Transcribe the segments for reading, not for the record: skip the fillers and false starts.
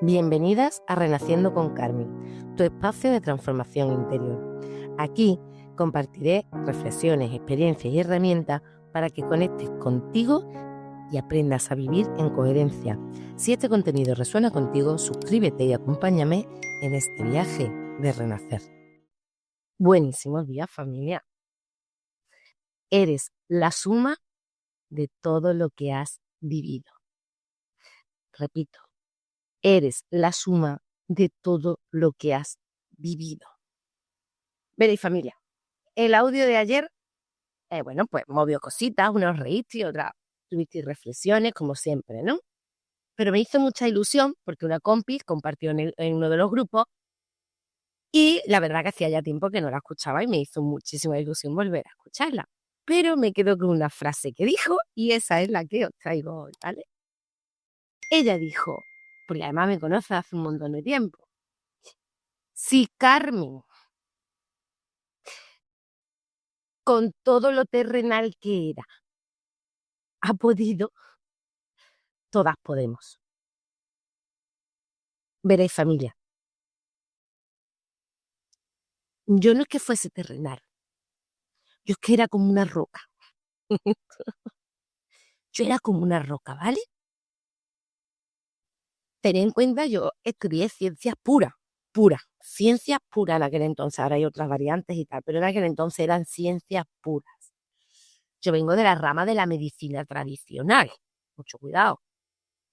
Bienvenidas a Renaciendo con Carmen, tu espacio de transformación interior. Aquí compartiré reflexiones, experiencias y herramientas para que conectes contigo y aprendas a vivir en coherencia. Si este contenido resuena contigo, suscríbete y acompáñame en este viaje de renacer. Buenísimos días, familia. Eres la suma de todo lo que has vivido. Repito. Eres la suma de todo lo que has vivido. Veréis, familia, el audio de ayer, pues movió cositas, unos reíste y otras tuvisteis reflexiones, como siempre, ¿no? Pero me hizo mucha ilusión porque una compi compartió en uno de los grupos y la verdad que hacía ya tiempo que no la escuchaba y me hizo muchísima ilusión volver a escucharla. Pero me quedo con una frase que dijo y esa es la que os traigo hoy, ¿vale? Ella dijo, porque además me conoce hace un montón de tiempo, si Carmen, con todo lo terrenal que era, ha podido, todas podemos. Veréis, familia, yo no es que fuese terrenal, yo es que era como una roca. Yo era como una roca, ¿vale? Tened en cuenta, yo estudié ciencias puras, ciencias puras en aquel entonces. Ahora hay otras variantes y tal, pero en aquel entonces eran ciencias puras. Yo vengo de la rama de la medicina tradicional, mucho cuidado.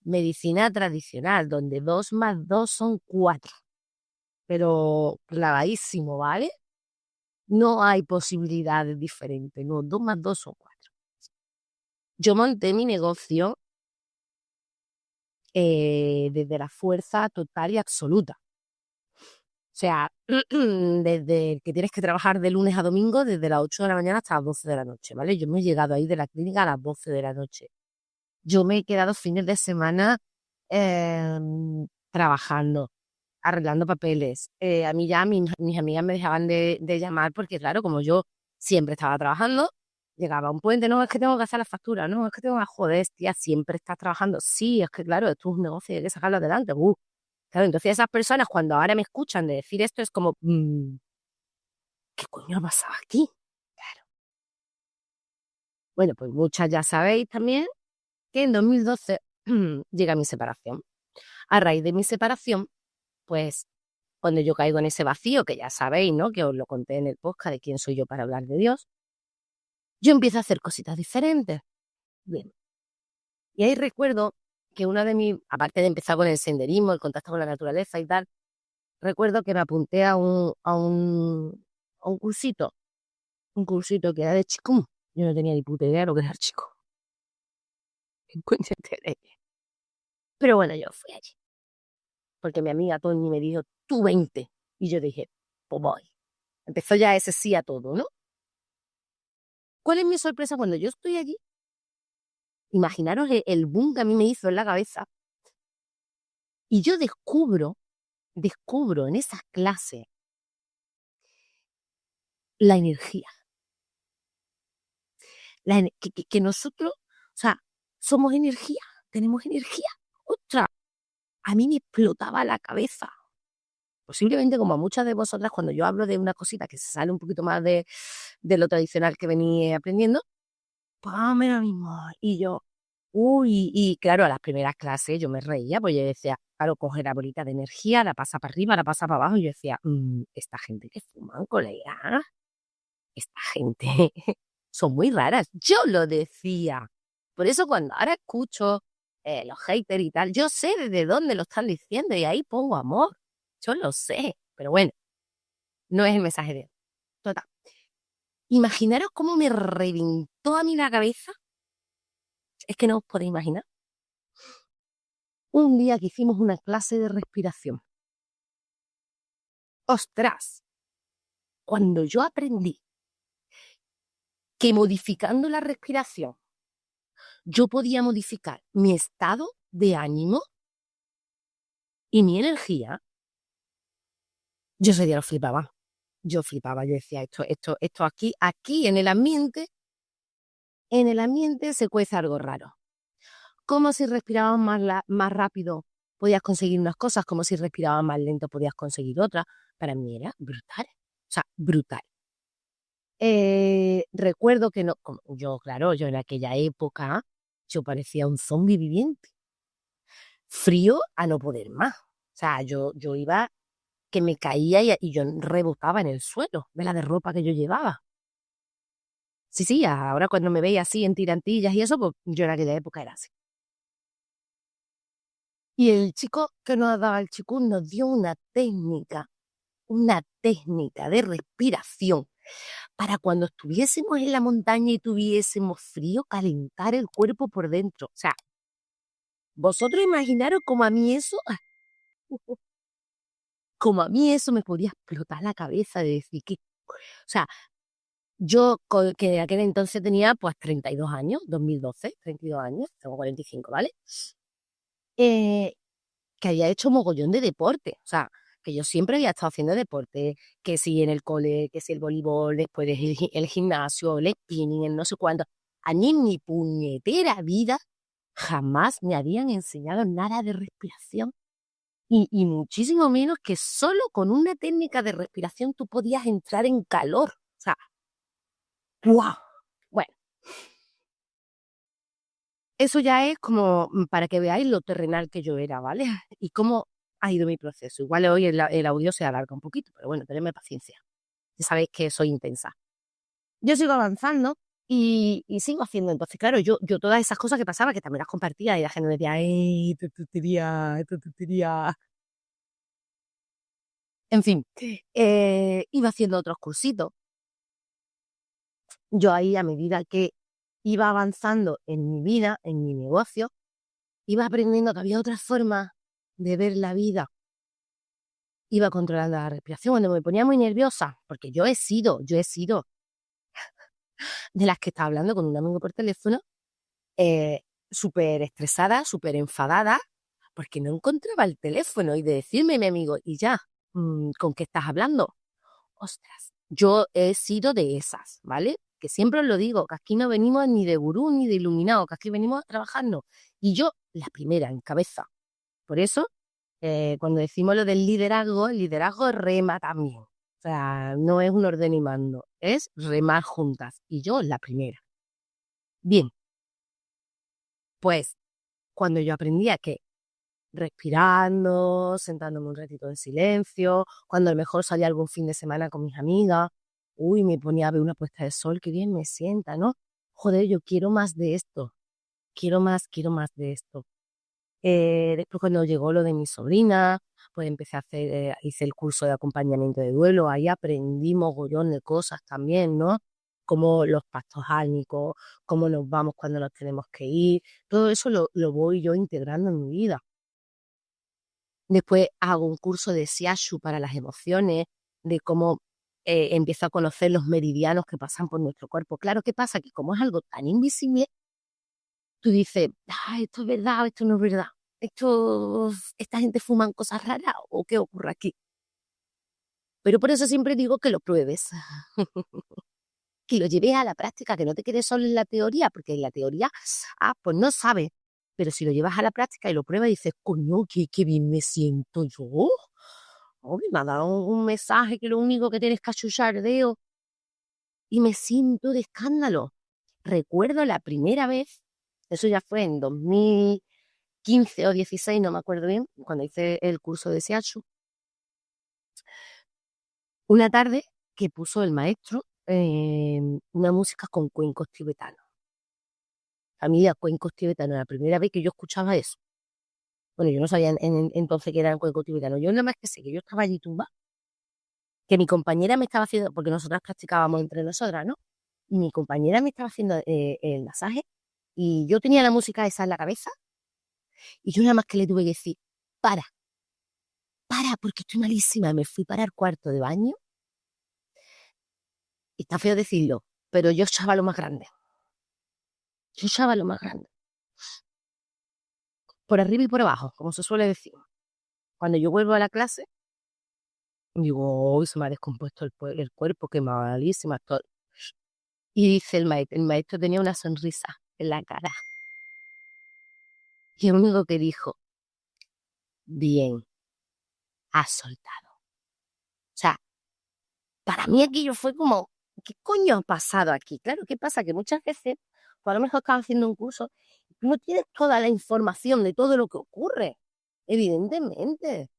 Medicina tradicional, donde 2 más 2 son 4, pero clavadísimo, ¿vale? No hay posibilidades diferentes, no, 2 más 2 son 4. Yo monté mi negocio desde la fuerza total y absoluta. O sea, desde que tienes que trabajar de lunes a domingo, desde las 8 de la mañana hasta las 12 de la noche, ¿vale? Yo me he llegado ahí de la clínica a las 12 de la noche. Yo me he quedado fines de semana trabajando, arreglando papeles. A mí ya mis amigas me dejaban de llamar porque, claro, como yo siempre estaba trabajando, llegaba a un puente, no, es que tengo que hacer la factura, no, es que tengo que, joder, tía, siempre estás trabajando. Sí, es que, claro, esto es un negocio y hay que sacarlo adelante. Claro, entonces esas personas cuando ahora me escuchan de decir esto es como, ¿qué coño ha pasado aquí? Claro. Bueno, pues muchas ya sabéis también que en 2012 llega mi separación. A raíz de mi separación, pues cuando yo caigo en ese vacío, que ya sabéis, ¿no? Que os lo conté en el podcast de quién soy yo para hablar de Dios, yo empiezo a hacer cositas diferentes. Bien. Y ahí recuerdo que una de mis, aparte de empezar con el senderismo, el contacto con la naturaleza y tal, recuerdo que me apunté a un cursito que era de Qigong. Yo no tenía ni puta idea de lo que era el Qigong. Pero bueno, yo fui allí. Porque mi amiga Tony me dijo, tú 20. Y yo dije, pues voy. Empezó ya ese sí a todo, ¿no? ¿Cuál es mi sorpresa cuando yo estoy allí? Imaginaros el boom que a mí me hizo en la cabeza. Y yo descubro en esas clases la energía. Que nosotros, o sea, somos energía, tenemos energía. ¡Ostras! A mí me explotaba la cabeza. Posiblemente como a muchas de vosotras, cuando yo hablo de una cosita que se sale un poquito más de lo tradicional que venía aprendiendo, pues me lo mismo. Y yo, y claro, a las primeras clases yo me reía, pues yo decía, claro, coge la bolita de energía, la pasa para arriba, la pasa para abajo, y yo decía, esta gente que fuman, colega, esta gente son muy raras. Yo lo decía. Por eso cuando ahora escucho los haters y tal, yo sé desde dónde lo están diciendo y ahí pongo amor. Yo lo sé. Pero bueno, no es el mensaje de total. Imaginaros cómo me reventó a mí la cabeza. Es que no os podéis imaginar. Un día que hicimos una clase de respiración. ¡Ostras! Cuando yo aprendí que modificando la respiración yo podía modificar mi estado de ánimo y mi energía, yo ese día lo flipaba. Yo flipaba, yo decía, esto aquí en el ambiente se cuece algo raro. Como si respirábamos más rápido podías conseguir unas cosas, como si respirabas más lento podías conseguir otras. Para mí era brutal, o sea, brutal. Recuerdo que no, yo, claro, yo en aquella época, yo parecía un zombie viviente, frío a no poder más. O sea, yo iba que me caía y yo rebotaba en el suelo de la de ropa que yo llevaba. Sí, sí, ahora cuando me veía así en tirantillas y eso, pues yo en aquella época era así. Y el chico que nos daba el chikun nos dio una técnica de respiración para cuando estuviésemos en la montaña y tuviésemos frío, calentar el cuerpo por dentro. O sea, vosotros imaginaros como a mí eso, como a mí eso me podía explotar la cabeza de decir que, o sea, yo que en aquel entonces tenía pues 32 años, 2012, 32 años, tengo 45, ¿vale? Eh, que había hecho mogollón de deporte, o sea, que yo siempre había estado haciendo deporte, que si en el cole, que si el voleibol, después el gimnasio, el spinning, el no sé cuánto. A mí en mi puñetera vida jamás me habían enseñado nada de respiración y muchísimo menos que solo con una técnica de respiración tú podías entrar en calor. O sea, ¡guau! Bueno, eso ya es como para que veáis lo terrenal que yo era, ¿vale? Y cómo ha ido mi proceso. Igual hoy el audio se alarga un poquito, pero bueno, tenedme paciencia. Ya sabéis que soy intensa. Yo sigo avanzando y sigo haciendo. Entonces, claro, yo todas esas cosas que pasaba, que también las compartía y la gente me decía, ¡ey, tu tontería, tu tontería! En fin, iba haciendo otros cursitos. Yo ahí, a medida que iba avanzando en mi vida, en mi negocio, iba aprendiendo que había otras formas de ver la vida. Iba controlando la respiración cuando me ponía muy nerviosa, porque yo he sido de las que estaba hablando con un amigo por teléfono, eh, súper estresada, súper enfadada, porque no encontraba el teléfono y de decirme mi amigo, y ya, ¿con qué estás hablando? Ostras, yo he sido de esas, ¿vale? Que siempre os lo digo, que aquí no venimos ni de gurú ni de iluminado, que aquí venimos a trabajarnos. Y yo, la primera, en cabeza. Por eso, cuando decimos lo del liderazgo, el liderazgo rema también. O sea, no es un orden y mando, es remar juntas. Y yo, la primera. Bien, pues cuando yo aprendía que respirando, sentándome un ratito en silencio, cuando a lo mejor salía algún fin de semana con mis amigas, uy, me ponía a ver una puesta de sol, qué bien me sienta, ¿no? Joder, yo quiero más de esto, quiero más de esto. Después cuando llegó lo de mi sobrina, pues empecé a hacer, hice el curso de acompañamiento de duelo, ahí aprendí mogollón de cosas también, ¿no? Como los pactos álmicos, cómo nos vamos cuando nos tenemos que ir, todo eso lo voy yo integrando en mi vida. Después hago un curso de Siashu para las emociones, de cómo empiezo a conocer los meridianos que pasan por nuestro cuerpo. Claro, ¿qué pasa? Que como es algo tan invisible, tú dices, ah, esto es verdad, esto no es verdad. Esta gente fuman cosas raras o qué ocurre aquí. Pero por eso siempre digo que lo pruebes, que lo lleves a la práctica, que no te quedes solo en la teoría, porque en la teoría, pues no sabes. Pero si lo llevas a la práctica y lo pruebas y dices, coño, qué bien me siento yo. Oh, me ha dado un mensaje que lo único que tienes que achuchar dedo y me siento de escándalo. Recuerdo la primera vez, eso ya fue en 2015 o 16, no me acuerdo bien, cuando hice el curso de Shiatsu, una tarde que puso el maestro una música con cuencos tibetanos. Familia, cuencos tibetanos, la primera vez que yo escuchaba eso. Bueno, yo no sabía entonces que eran cuencos tibetanos. Yo nada más que sé que yo estaba allí tumbada, que mi compañera me estaba haciendo, porque nosotras practicábamos entre nosotras, ¿no? Y mi compañera me estaba haciendo el masaje y yo tenía la música esa en la cabeza y yo nada más que le tuve que decir, para, porque estoy malísima. Me fui para el cuarto de baño y está feo decirlo, pero yo echaba lo más grande. Yo echaba lo más grande. Por arriba y por abajo, como se suele decir. Cuando yo vuelvo a la clase, digo, uy, se me ha descompuesto el cuerpo, qué malísima estoy. Y dice el maestro tenía una sonrisa en la cara. Y el único que dijo, bien, has soltado. O sea, para mí aquello fue como, ¿qué coño ha pasado aquí? Claro, ¿qué pasa? Que muchas veces, pues a lo mejor estás haciendo un curso y tú no tienes toda la información de todo lo que ocurre, evidentemente.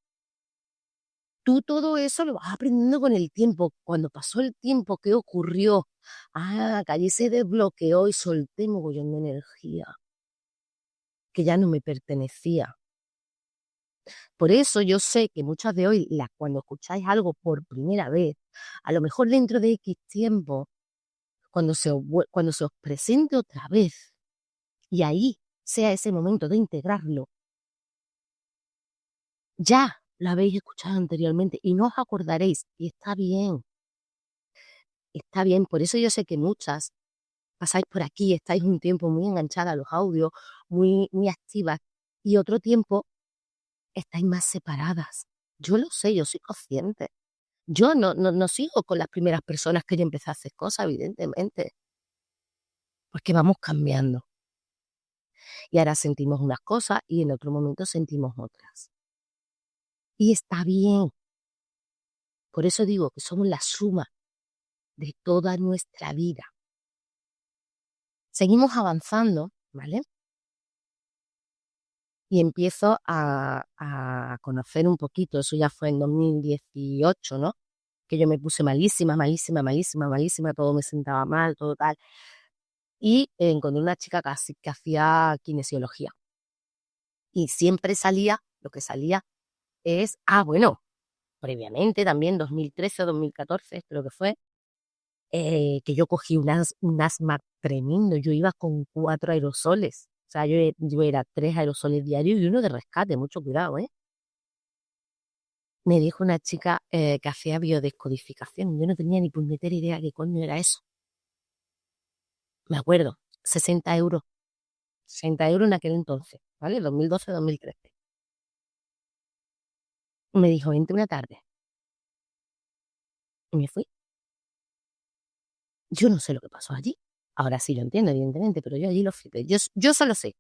Tú todo eso lo vas aprendiendo con el tiempo. Cuando pasó el tiempo, ¿qué ocurrió? Que allí se desbloqueó y solté mogollón de energía que ya no me pertenecía. Por eso yo sé que muchas de hoy, cuando escucháis algo por primera vez, a lo mejor dentro de X tiempo, cuando se os presente otra vez, y ahí sea ese momento de integrarlo, ya lo habéis escuchado anteriormente y no os acordaréis, y está bien, por eso yo sé que muchas pasáis por aquí, estáis un tiempo muy enganchadas a los audios, muy activas, y otro tiempo estáis más separadas. Yo lo sé, yo soy consciente. Yo no sigo con las primeras personas que yo empecé a hacer cosas, evidentemente, porque vamos cambiando. Y ahora sentimos unas cosas y en otro momento sentimos otras. Y está bien. Por eso digo que somos la suma de toda nuestra vida. Seguimos avanzando, ¿vale? Y empiezo a conocer un poquito, eso ya fue en 2018, ¿no? Que yo me puse malísima, malísima, malísima, malísima, todo me sentaba mal, todo tal. Y encontré una chica que hacía kinesiología. Y siempre lo que salía es, bueno, previamente también, 2013 o 2014, creo que fue, que yo cogí un asma tremendo. Yo iba con 4 aerosoles. O sea, yo era 3 aerosoles diarios y uno de rescate, mucho cuidado, ¿eh? Me dijo una chica que hacía biodescodificación. Yo no tenía ni puñetera idea de qué coño era eso. Me acuerdo, 60 euros. 60 euros en aquel entonces, ¿vale? 2012-2013. Me dijo, vente una tarde. Y me fui. Yo no sé lo que pasó allí. Ahora sí lo entiendo, evidentemente, pero yo allí lo flipé. Yo solo sé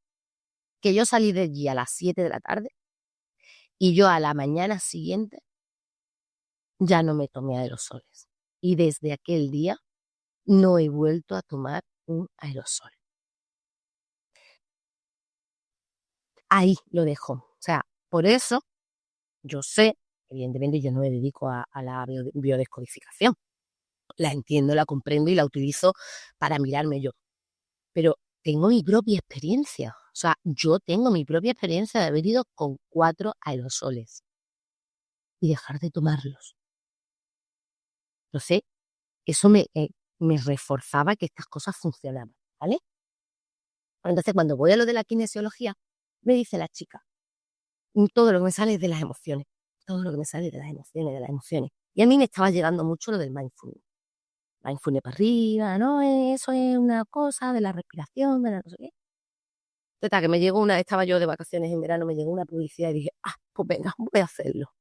que yo salí de allí a las 7 de la tarde y yo a la mañana siguiente ya no me tomé aerosoles. Y desde aquel día no he vuelto a tomar un aerosol. Ahí lo dejo. O sea, por eso yo sé, evidentemente yo no me dedico a la biodescodificación. La entiendo, la comprendo y la utilizo para mirarme yo. Pero tengo mi propia experiencia. O sea, yo tengo mi propia experiencia de haber ido con 4 aerosoles y dejar de tomarlos. Entonces, eso me reforzaba que estas cosas funcionaban, ¿vale? Entonces, cuando voy a lo de la kinesiología, me dice la chica, todo lo que me sale es de las emociones, todo lo que me sale de las emociones, de las emociones. Y a mí me estaba llegando mucho lo del mindfulness. Mindfulness para arriba, ¿no? Eso es una cosa de la respiración, de la no sé qué. Total, que me llegó estaba yo de vacaciones en verano, me llegó una publicidad y dije, pues venga, voy a hacerlo.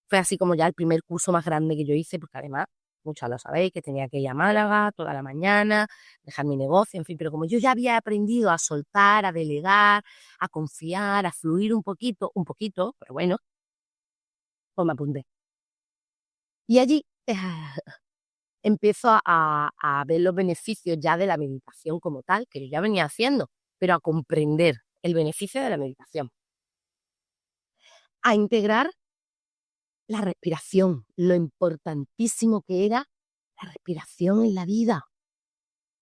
Fue así como ya el primer curso más grande que yo hice, porque además, muchas lo sabéis, que tenía que ir a Málaga toda la mañana, dejar mi negocio, en fin, pero como yo ya había aprendido a soltar, a delegar, a confiar, a fluir un poquito, pero bueno, pues me apunté. Y allí empiezo a ver los beneficios ya de la meditación como tal, que yo ya venía haciendo, pero a comprender el beneficio de la meditación. A integrar la respiración, lo importantísimo que era la respiración en la vida.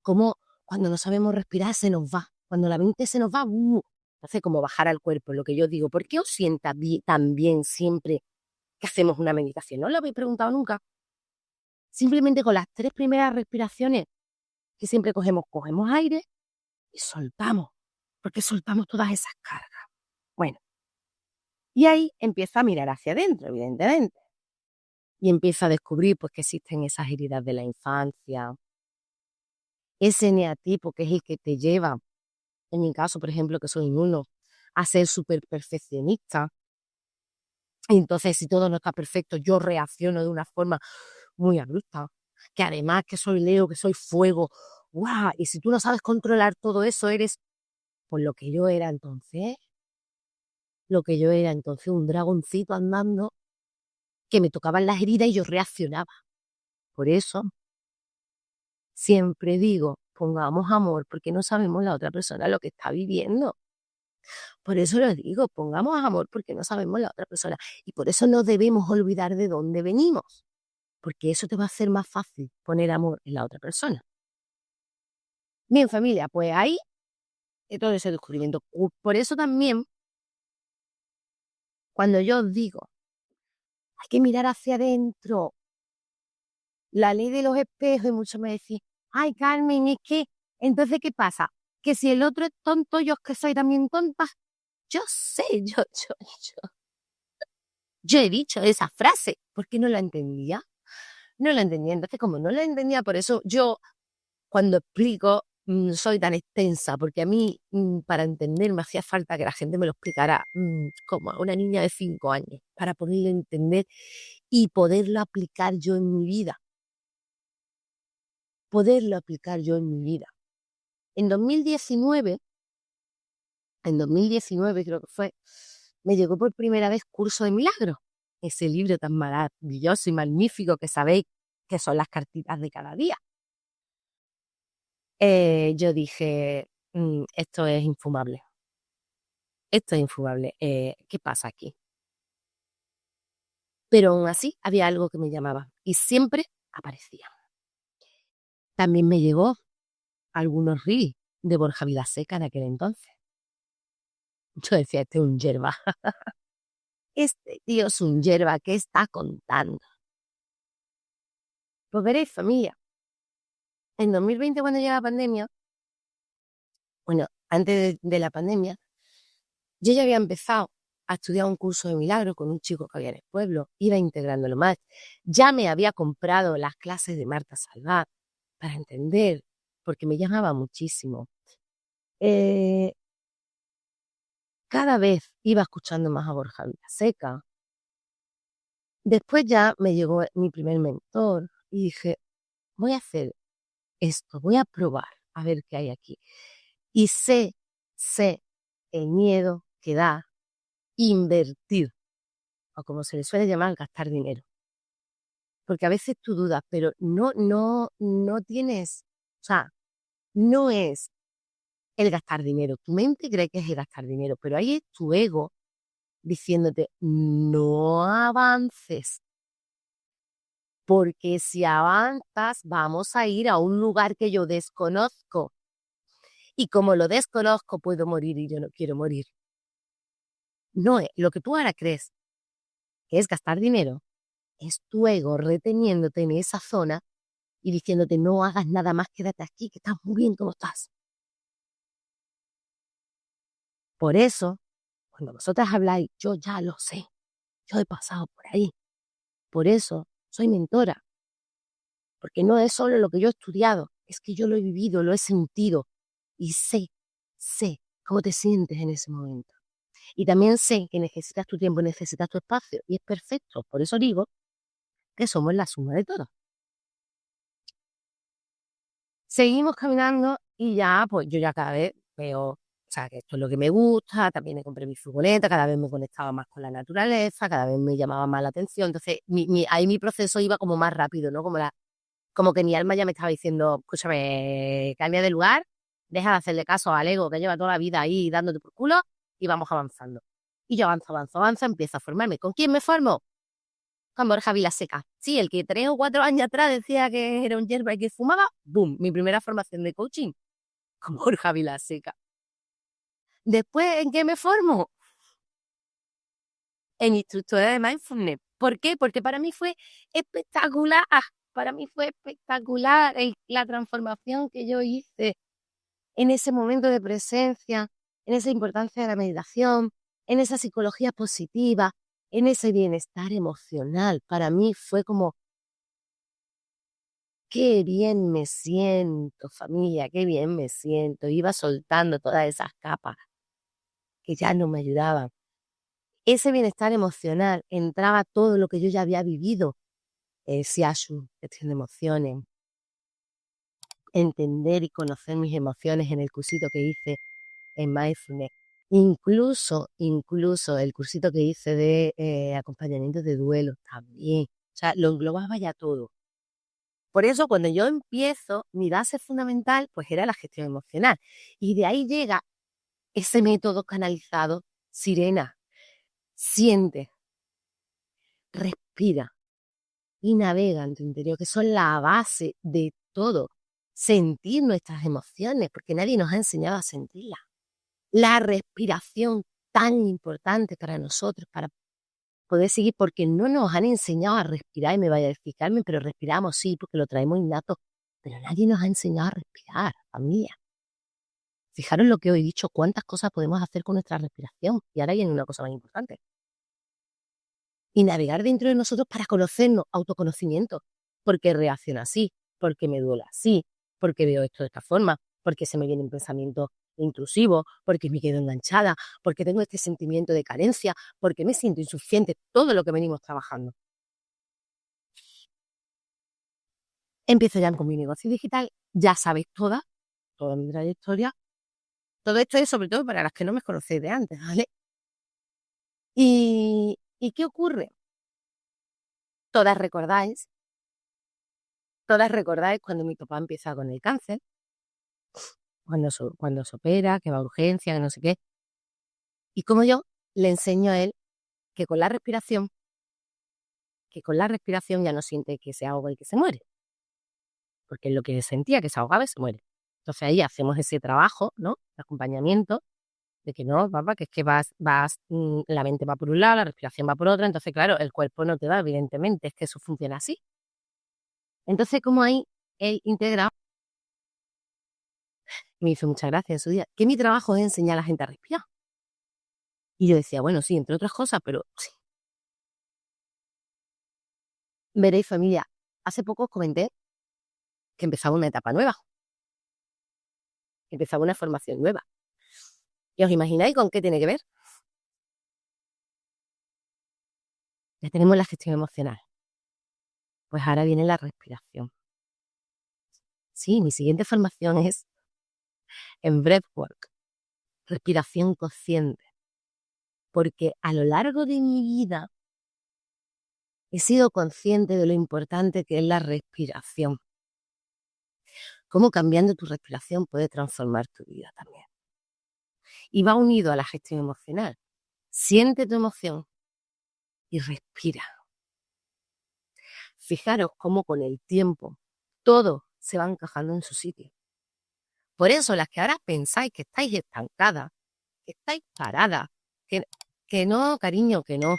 Como cuando no sabemos respirar se nos va, cuando la mente se nos va, hace como bajar al cuerpo, lo que yo digo. ¿Por qué os sienta tan bien siempre que hacemos una meditación? ¿No lo habéis preguntado nunca? Simplemente con las 3 primeras respiraciones que siempre cogemos aire y soltamos, porque soltamos todas esas cargas. Bueno, y ahí empieza a mirar hacia adentro, evidentemente. Y empieza a descubrir pues, que existen esas heridas de la infancia, ese eneatipo que es el que te lleva, en mi caso, por ejemplo, que soy un 1, a ser súper perfeccionista. Y entonces, si todo no está perfecto, yo reacciono de una forma muy abrupta. Que además que soy Leo, que soy fuego, ¡guau! Y si tú no sabes controlar todo eso, eres pues lo que yo era entonces. lo que yo era entonces un dragoncito andando que me tocaban las heridas y yo reaccionaba. Por eso siempre digo, pongamos amor porque no sabemos la otra persona lo que está viviendo. Por eso lo digo, pongamos amor porque no sabemos la otra persona. Y por eso no debemos olvidar de dónde venimos, porque eso te va a hacer más fácil poner amor en la otra persona. Bien, familia, pues ahí todo ese descubrimiento. Por eso también, cuando yo os digo, hay que mirar hacia adentro, la ley de los espejos, y muchos me decís, ay, Carmen, es que, entonces, ¿qué pasa? Que si el otro es tonto, yo es que soy también tonta. Yo sé, yo he dicho esa frase, porque no la entendía. No la entendía. Entonces, como no la entendía, por eso yo, cuando explico, soy tan extensa, porque a mí, para entender, me hacía falta que la gente me lo explicara como a una niña de 5 años, para poderlo entender y poderlo aplicar yo en mi vida. Poderlo aplicar yo en mi vida. En 2019 creo que fue, me llegó por primera vez Curso de Milagros, ese libro tan maravilloso y magnífico que sabéis que son las cartitas de cada día. Yo dije, esto es infumable. Esto es infumable. ¿Qué pasa aquí? Pero aún así había algo que me llamaba y siempre aparecía. También me llegó algunos reels de Borja Vilaseca en aquel entonces. Yo decía, este es un yerba. Este tío es un yerba, ¿qué está contando? Pues veréis, familia, en 2020 cuando llega la pandemia, bueno, antes de la pandemia, yo ya había empezado a estudiar un curso de milagro con un chico que había en el pueblo, iba integrándolo más. Ya me había comprado las clases de Marta Salvat para entender, porque me llamaba muchísimo. Cada vez iba escuchando más a Borja Vilaseca. Después ya me llegó mi primer mentor y dije, voy a hacer esto, voy a probar a ver qué hay aquí. Y sé el miedo que da invertir, o como se le suele llamar, gastar dinero. Porque a veces tú dudas, pero no tienes, o sea, no es el gastar dinero. Tu mente cree que es el gastar dinero, pero ahí es tu ego diciéndote, no avances, porque si avanzas vamos a ir a un lugar que yo desconozco. Y como lo desconozco, puedo morir y yo no quiero morir. No es lo que tú ahora crees que es gastar dinero, es tu ego reteniéndote en esa zona y diciéndote no hagas nada más, quédate aquí, que estás muy bien como estás. Por eso, cuando vosotras habláis, yo ya lo sé, yo he pasado por ahí. Por eso soy mentora, porque no es solo lo que yo he estudiado, es que yo lo he vivido, lo he sentido y sé cómo te sientes en ese momento. Y también sé que necesitas tu tiempo, necesitas tu espacio y es perfecto. Por eso digo que somos la suma de todo. Seguimos caminando y ya, pues yo ya cada vez veo, o sea, que esto es lo que me gusta, también me compré mi furgoneta, cada vez me conectaba más con la naturaleza, cada vez me llamaba más la atención, entonces ahí mi proceso iba como más rápido, ¿no? Como que mi alma ya me estaba diciendo, escúchame, cambia de lugar, deja de hacerle caso al ego que lleva toda la vida ahí dándote por culo y vamos avanzando. Y yo avanzo, empiezo a formarme. ¿Con quién me formo? Con Borja Vilaseca. Sí, el que 3 o 4 años atrás decía que era un yerba y que fumaba, ¡boom! Mi primera formación de coaching con Borja Vilaseca. Después, ¿en qué me formo? En instructora de mindfulness. ¿Por qué? Porque para mí fue espectacular. Para mí fue espectacular la transformación que yo hice en ese momento de presencia, en esa importancia de la meditación, en esa psicología positiva, en ese bienestar emocional. Para mí fue como, qué bien me siento, familia, qué bien me siento. Iba soltando todas esas capas que ya no me ayudaban. Ese bienestar emocional entraba todo lo que yo ya había vivido. Siashu, gestión de emociones, entender y conocer mis emociones en el cursito que hice en Mindfulness. Incluso el cursito que hice de acompañamiento de duelo también. O sea, lo englobaba ya todo. Por eso, cuando yo empiezo, mi base fundamental, pues era la gestión emocional. Y de ahí llega ese método canalizado, Sirena. Siente, respira y navega en tu interior, que son la base de todo. Sentir nuestras emociones, porque nadie nos ha enseñado a sentirlas. La respiración tan importante para nosotros, para poder seguir, porque no nos han enseñado a respirar, y me vaya a decir, Carmen, pero respiramos, sí, porque lo traemos innato, pero nadie nos ha enseñado a respirar, familia. Fijaros lo que os he dicho, cuántas cosas podemos hacer con nuestra respiración. Y ahora viene una cosa más importante. Y navegar dentro de nosotros para conocernos, autoconocimiento. ¿Por qué reacciono así? ¿Por qué me duele así? ¿Por qué veo esto de esta forma? ¿Por qué se me vienen pensamientos intrusivos? ¿Por qué me quedo enganchada? ¿Por qué tengo este sentimiento de carencia? ¿Por qué me siento insuficiente? Todo lo que venimos trabajando. Empiezo ya con mi negocio digital, ya sabéis toda mi trayectoria. Todo esto es sobre todo para las que no me conocéis de antes, ¿vale? ¿Y qué ocurre? Todas recordáis cuando mi papá empieza con el cáncer, cuando se opera, que va a urgencia, que no sé qué. Y como yo le enseño a él que con la respiración ya no siente que se ahoga y que se muere. Porque es lo que sentía, que se ahogaba y se muere. Entonces ahí hacemos ese trabajo, ¿no? De acompañamiento, de que no, papá, que es que la mente va por un lado, la respiración va por otro, entonces claro, el cuerpo no te da, evidentemente, es que eso funciona así. Entonces, como ahí él integra, me hizo mucha gracia en su día, que mi trabajo es enseñar a la gente a respirar. Y yo decía, bueno, sí, entre otras cosas, pero sí. Veréis, familia, hace poco os comenté que empezaba una etapa nueva, que empezaba una formación nueva. ¿Y os imagináis con qué tiene que ver? Ya tenemos la gestión emocional. Pues ahora viene la respiración. Sí, mi siguiente formación es en breathwork, respiración consciente. Porque a lo largo de mi vida he sido consciente de lo importante que es la respiración. Cómo cambiando tu respiración puede transformar tu vida también. Y va unido a la gestión emocional. Siente tu emoción y respira. Fijaros cómo con el tiempo todo se va encajando en su sitio. Por eso las que ahora pensáis que estáis estancadas, que estáis paradas, que no, cariño, que no,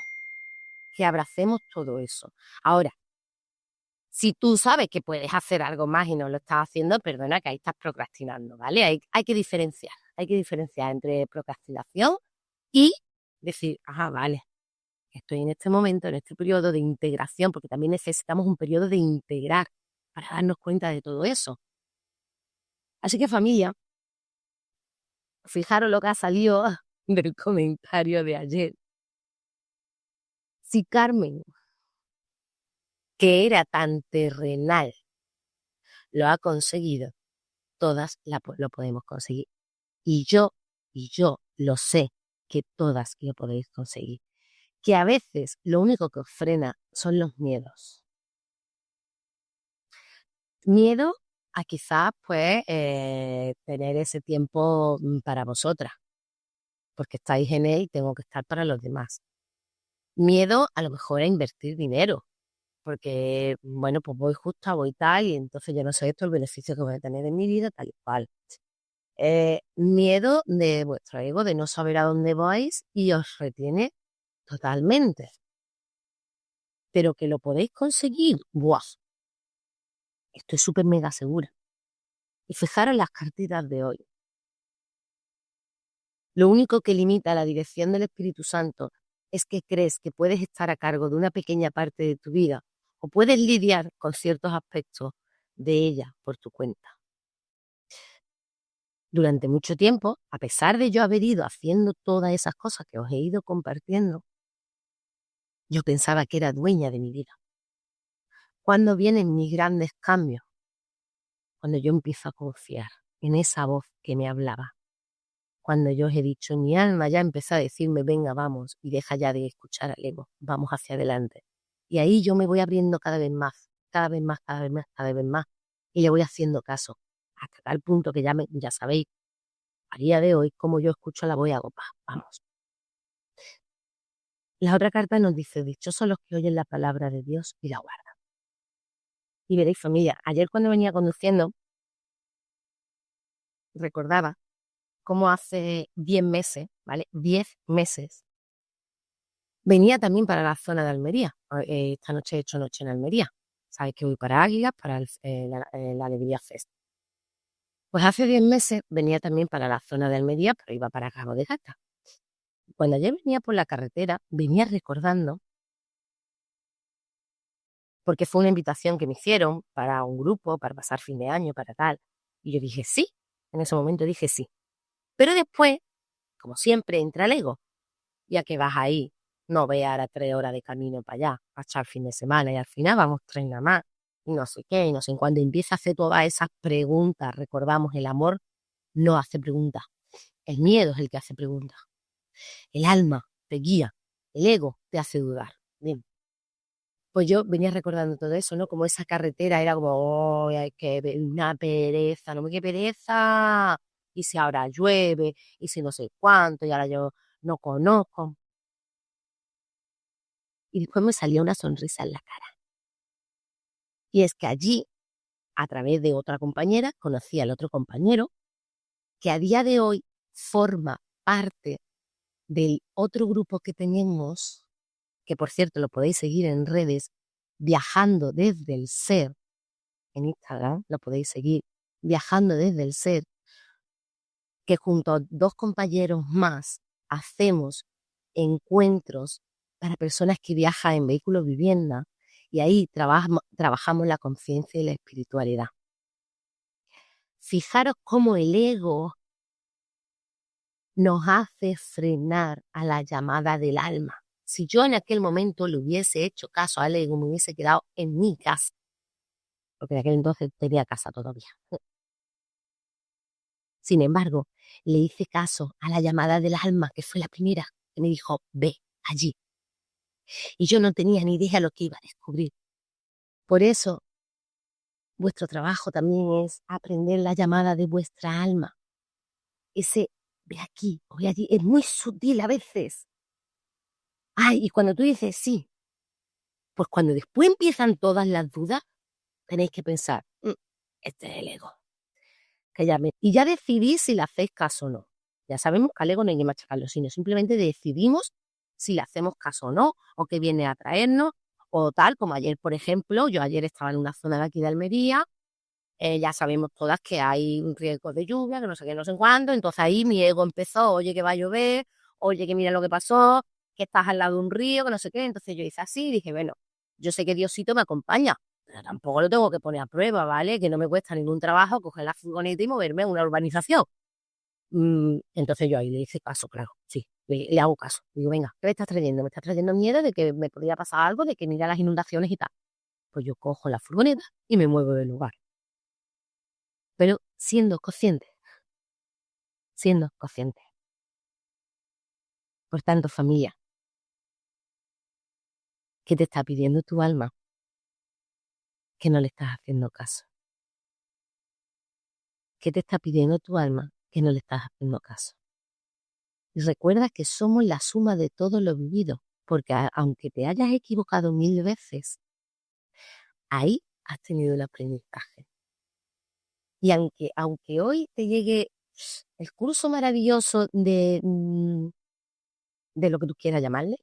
que abracemos todo eso. Ahora, si tú sabes que puedes hacer algo más y no lo estás haciendo, perdona que ahí estás procrastinando, ¿vale? Hay que diferenciar entre procrastinación y decir, ajá, vale, estoy en este momento, en este periodo de integración, porque también necesitamos un periodo de integrar para darnos cuenta de todo eso. Así que familia, fijaros lo que ha salido del comentario de ayer. Si Carmen, que era tan terrenal, lo ha conseguido, todas lo podemos conseguir. Y yo lo sé que todas lo podéis conseguir. Que a veces lo único que os frena son los miedos. Miedo a quizás pues tener ese tiempo para vosotras, porque estáis en él y tengo que estar para los demás. Miedo a lo mejor a invertir dinero, porque bueno, pues voy justa, voy tal, y entonces yo no sé esto el beneficio que voy a tener en mi vida, tal y cual. Miedo de vuestro ego, de no saber a dónde vais y os retiene totalmente. Pero que lo podéis conseguir, ¡buah! Estoy súper mega segura. Y fijaros las cartitas de hoy. Lo único que limita la dirección del Espíritu Santo es que crees que puedes estar a cargo de una pequeña parte de tu vida o puedes lidiar con ciertos aspectos de ella por tu cuenta. Durante mucho tiempo, a pesar de yo haber ido haciendo todas esas cosas que os he ido compartiendo, yo pensaba que era dueña de mi vida. ¿Cuándo vienen mis grandes cambios? Cuando yo empiezo a confiar en esa voz que me hablaba. cuando yo os he dicho, mi alma ya empezó a decirme, venga, vamos, y deja ya de escuchar al ego, vamos hacia adelante. Y ahí yo me voy abriendo cada vez más, cada vez más, cada vez más, cada vez más, y le voy haciendo caso, hasta tal punto que ya sabéis, a día de hoy, como yo escucho la voz y hago, vamos. La otra carta nos dice, dichosos los que oyen la palabra de Dios y la guardan. Y veréis, familia, ayer cuando venía conduciendo, recordaba cómo hace 10 meses, ¿vale? 10 meses, venía también para la zona de Almería. Esta noche he hecho noche en Almería. Sabéis que voy para Águilas, para la Alegría Fest. Pues hace 10 meses venía también para la zona de Almería, pero iba para Cabo de Gata. Cuando ayer venía por la carretera, venía recordando, porque fue una invitación que me hicieron para un grupo, para pasar fin de año, para tal. Y yo dije sí, en ese momento dije sí. Pero después, como siempre, entra el ego. Ya que vas ahí, no veas ahora 3 horas de camino para allá, a echar el fin de semana, y al final vamos 3 nada más, y no sé qué, y no sé. Cuando empieza a hacer todas esas preguntas, recordamos, el amor no hace preguntas, el miedo es el que hace preguntas. El alma te guía, el ego te hace dudar. Bien. Pues yo venía recordando todo eso, ¿no? Como esa carretera era como, oh, hay que ver una pereza, no me qué pereza. Y si ahora llueve, y si no sé cuánto, y ahora yo no conozco. Y después me salía una sonrisa en la cara. Y es que allí, a través de otra compañera, conocí al otro compañero que a día de hoy forma parte del otro grupo que tenemos, que por cierto lo podéis seguir en redes, Viajando desde el Ser, en Instagram, lo podéis seguir, Viajando desde el Ser, que junto a 2 compañeros más hacemos encuentros para personas que viajan en vehículos vivienda, y ahí trabajamos la conciencia y la espiritualidad. Fijaros cómo el ego nos hace frenar a la llamada del alma. Si yo en aquel momento le hubiese hecho caso al ego, me hubiese quedado en mi casa, porque en aquel entonces tenía casa todavía. Sin embargo, le hice caso a la llamada del alma, que fue la primera, que me dijo, ve allí. Y yo no tenía ni idea de lo que iba a descubrir. Por eso, vuestro trabajo también es aprender la llamada de vuestra alma. Ese ve aquí o ve allí es muy sutil a veces. Ay, y cuando tú dices sí, pues cuando después empiezan todas las dudas, tenéis que pensar, este es el ego. Y ya decidís si le hacéis caso o no. Ya sabemos que al ego no hay que machacarlo, sino simplemente decidimos si le hacemos caso o no, o qué viene a traernos, o tal, como ayer, por ejemplo, yo ayer estaba en una zona de aquí de Almería, ya sabemos todas que hay un riesgo de lluvia, que no sé qué, no sé cuándo, entonces ahí mi ego empezó, oye, que va a llover, oye, que mira lo que pasó, que estás al lado de un río, que no sé qué, entonces yo hice así y dije, bueno, yo sé que Diosito me acompaña, pero tampoco lo tengo que poner a prueba, ¿vale? Que no me cuesta ningún trabajo coger la furgoneta y moverme a una urbanización. Entonces yo ahí le hice caso, claro, sí, le hago caso. Digo, venga, ¿qué me estás trayendo? Me estás trayendo miedo de que me podría pasar algo, de que mira las inundaciones y tal. Pues yo cojo la furgoneta y me muevo del lugar. Pero siendo consciente. Siendo consciente. Por tanto, familia, ¿qué te está pidiendo tu alma? Que no le estás haciendo caso. ¿Qué te está pidiendo tu alma? Que no le estás haciendo caso. Y recuerda que somos la suma de todo lo vivido, porque aunque te hayas equivocado 1000 veces, ahí has tenido el aprendizaje. Y aunque hoy te llegue el curso maravilloso de lo que tú quieras llamarle,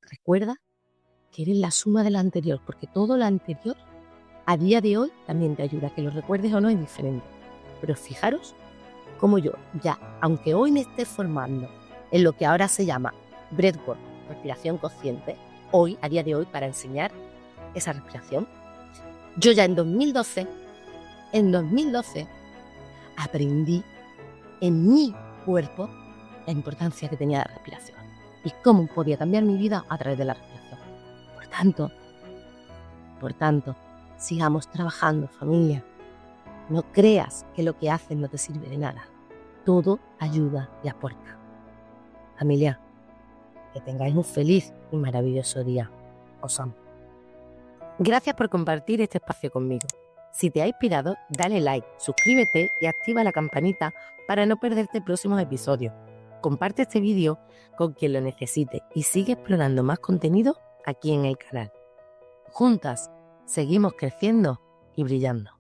recuerda que eres la suma de lo anterior, porque todo lo anterior a día de hoy también te ayuda. Que lo recuerdes o no es diferente. Pero fijaros cómo yo ya, aunque hoy me esté formando en lo que ahora se llama breathwork, respiración consciente, hoy, a día de hoy, para enseñar esa respiración, yo ya en 2012 aprendí en mi cuerpo la importancia que tenía la respiración y cómo podía cambiar mi vida a través de la respiración. Por tanto, sigamos trabajando, familia. No creas que lo que haces no te sirve de nada. todo ayuda y aporta. Familia, que tengáis un feliz y maravilloso día. Os amo. Gracias por compartir este espacio conmigo. Si te ha inspirado, dale like, suscríbete y activa la campanita para no perderte próximos episodios. Comparte este vídeo con quien lo necesite y sigue explorando más contenido aquí en el canal. Juntas, seguimos creciendo y brillando.